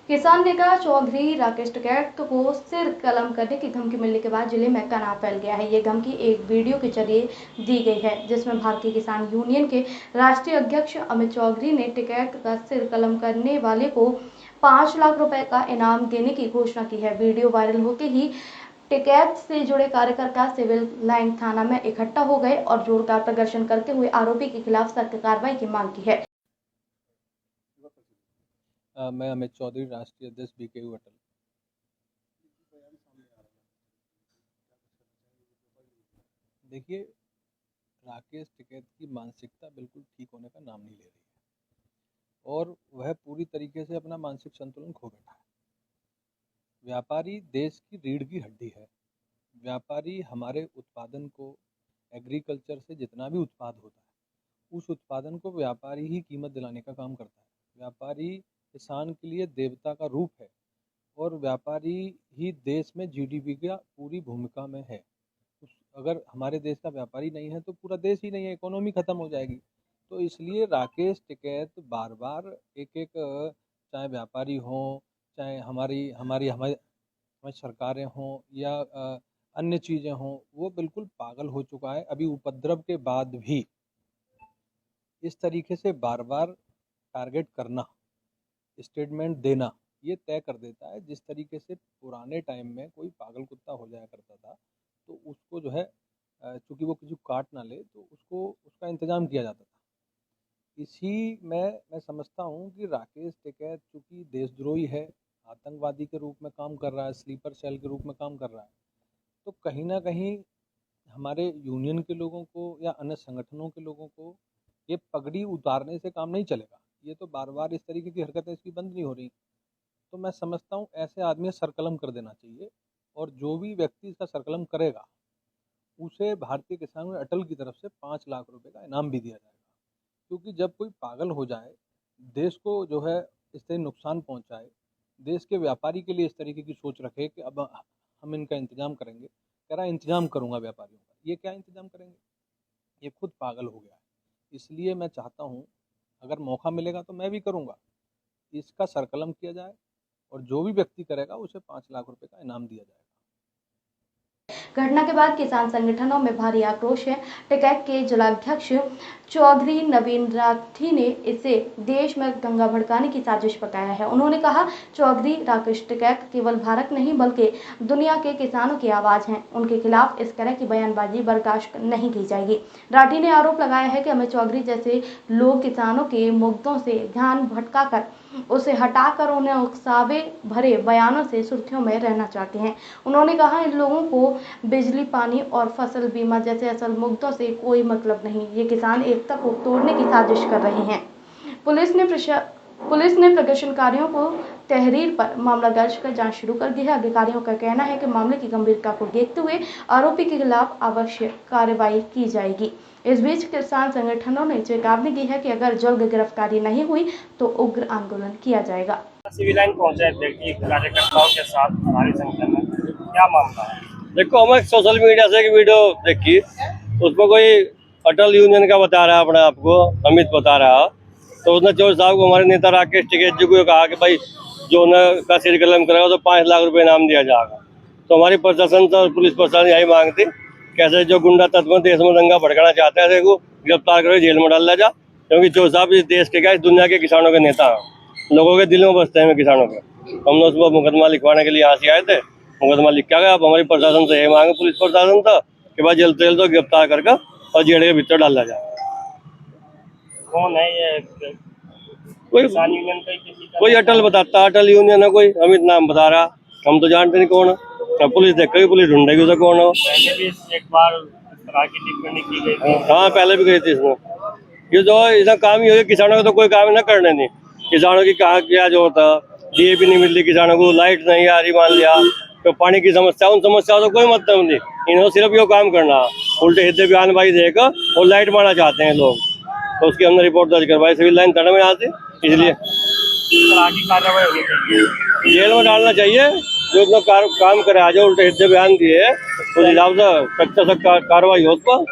किसान नेता चौधरी राकेश टिकैत को सिर कलम करने की धमकी मिलने के बाद जिले में तनाव फैल गया है। ये धमकी एक वीडियो के जरिए दी गई है, जिसमें भारतीय किसान यूनियन के राष्ट्रीय अध्यक्ष अमित चौधरी ने टिकैत का सिर कलम करने वाले को 5 लाख रुपए का इनाम देने की घोषणा की है। वीडियो वायरल होते ही टिकैत से जुड़े कार्यकर्ता सिविल लाइन थाना में इकट्ठा हो गए और जोरदार प्रदर्शन करते हुए आरोपी के खिलाफ सख्त कार्रवाई की मांग की है। मैं अमित चौधरी, राष्ट्रीय अध्यक्ष बीकेयू अटल। देखिए, राकेश टिकैत की मानसिकता बिल्कुल ठीक होने का नाम नहीं ले रही है और वह पूरी तरीके से अपना मानसिक संतुलन खो बैठा है। व्यापारी देश की रीढ़ की हड्डी है। व्यापारी हमारे उत्पादन को, एग्रीकल्चर से जितना भी उत्पाद होता है, उस उत्पादन को व्यापारी ही कीमत दिलाने का काम करता है। व्यापारी किसान के लिए देवता का रूप है और व्यापारी ही देश में जीडीपी का पूरी भूमिका में है। अगर हमारे देश का व्यापारी नहीं है तो पूरा देश ही नहीं है, इकोनॉमी खत्म हो जाएगी। तो इसलिए राकेश टिकैत बार बार एक चाहे व्यापारी हों, चाहे हमारी हमारी हमारी हमारी सरकारें हों या अन्य चीज़ें हों, वो बिल्कुल पागल हो चुका है। अभी उपद्रव के बाद भी इस तरीके से बार बार टारगेट करना, स्टेटमेंट देना, ये तय कर देता है। जिस तरीके से पुराने टाइम में कोई पागल कुत्ता हो जाया करता था तो उसको जो है चूँकि वो किसी को काट ना ले तो उसको उसका इंतज़ाम किया जाता था। इसी में मैं समझता हूँ कि राकेश टिकैत चूँकि देशद्रोही है, आतंकवादी के रूप में काम कर रहा है, स्लीपर सेल के रूप में काम कर रहा है, तो कहीं ना कहीं हमारे यूनियन के लोगों को या अन्य संगठनों के लोगों को ये पगड़ी उतारने से काम नहीं चलेगा। ये तो बार बार इस तरीके की हरकतें इसकी बंद नहीं हो रही। तो मैं समझता हूँ ऐसे आदमी सरकलम कर देना चाहिए और जो भी व्यक्ति इसका सरकलम करेगा उसे भारतीय किसान अटल की तरफ से 5 लाख रुपए का इनाम भी दिया जाएगा। क्योंकि जब कोई पागल हो जाए, देश को जो है इस तरह नुकसान पहुंचाए, देश के व्यापारी के लिए इस तरीके की सोच रखे कि अब हम इनका इंतजाम करेंगे, कह रहा इंतजाम करूंगा व्यापारियों का, ये क्या इंतजाम करेंगे? ये खुद पागल हो गया है। इसलिए मैं चाहता हूँ अगर मौका मिलेगा तो मैं भी करूँगा, इसका सरकलम किया जाए और जो भी व्यक्ति करेगा उसे 5 लाख रुपए का इनाम दिया जाएगा। घटना के बाद किसान संगठनों में भारी आक्रोश है। टिकैत के जिलाध्यक्ष चौधरी नवीन राठी ने इसे देश में दंगा भड़काने की साजिश बताया है। उन्होंने कहा, चौधरी राकेश टिकैत केवल भारत नहीं बल्कि दुनिया के किसानों की आवाज हैं। उनके खिलाफ इस तरह की बयानबाजी बर्दाश्त नहीं की जाएगी। राठी ने आरोप लगाया है कि अमित चौधरी जैसे लोग किसानों के मुद्दों से ध्यान भटकाकर उसे हटाकर उन्हें उकसावे भरे बयानों से सुर्खियों में रहना चाहते हैं। उन्होंने कहा, इन लोगों को बिजली, पानी और फसल बीमा जैसे असल मुद्दों से कोई मतलब नहीं। ये किसान एकता को तोड़ने की साजिश कर रहे हैं। पुलिस ने प्रदर्शनकारियों को तहरीर पर मामला दर्ज कर जांच शुरू कर दी है। अधिकारियों का कहना है कि मामले की गंभीरता को देखते हुए आरोपी के खिलाफ आवश्यक कार्रवाई की जाएगी। इस बीच किसान संगठनों ने चेतावनी दी है कि अगर जल्द गिरफ्तारी नहीं हुई तो उग्र आंदोलन किया जाएगा। सिविल लाइन पहुंचे थे कार्यकर्ताओं के साथ हमारी संगठन में, क्या मामला है? देखो, हमें सोशल मीडिया से एक वीडियो देखी, उसमें कोई अटल यूनियन का बता रहा है, अपने आप को अमित बता रहा, तो उसने चौधरी साहब को, हमारे नेता राकेश टिकैत जी को कहा कि भाई जो उनका सिर कलम करेगा तो 5 लाख रुपए इनाम दिया जाएगा। तो हमारी प्रशासन और पुलिस प्रशासन यही मांगती, कैसे जो गुंडा तत्व देश में दंगा भड़काना चाहते हैं को गिरफ्तार करो, जेल में डाल जा, क्योंकि चौधरी साहब इस देश के, क्या इस दुनिया के किसानों के नेता हैं, लोगों के दिलों में बसते हैं किसानों के। हमने उसको मुकदमा लिखवाने के लिए यहाँ से आए थे, मुकदमा लिख के आ गया। अब हमारी प्रशासन से ये मांगे, पुलिस प्रशासन था कि भाई जल्द से जल्द तो गिरफ्तार करके और जेल के भीतर डाला जाए। कौन है ये? कोई किसान यूनियन का किसी का? कोई अटल बताता, अटल यूनियन है, कोई अमित नाम बता रहा, हम तो जानते नहीं कौन है। पुलिस देखेगी, पुलिस ढूंढेगी उसे कौन है। पहले भी एक बार इस तरह की टिप्पणी की गई थी। हाँ, पहले भी गई थी इसमें। ये जो इसका काम ही हो, किसानों का तो कोई काम ही ना करने नहीं। किसानों की कहा क्या जो होता, डीएपी नहीं मिलती किसानों को, लाइट नहीं आ रही, मान लिया तो पानी की समस्या, उन समस्याओं तो कोई मतलब नहीं। इन्होंने सिर्फ ये काम करना, उल्टे हिस्से बयानबाजी देकर और लाइट मारना चाहते हैं लोग, तो उसके अंदर रिपोर्ट दर्ज करवाई सिविल लाइन थाने में यहाँ से। इसलिए इस तरह की कार्रवाई होनी चाहिए, जेल में डालना चाहिए। जो अपना काम करे, आज उल्टे हिस्से बयान दिए, उस हिसाब से सख्त कार्रवाई हो उस पर।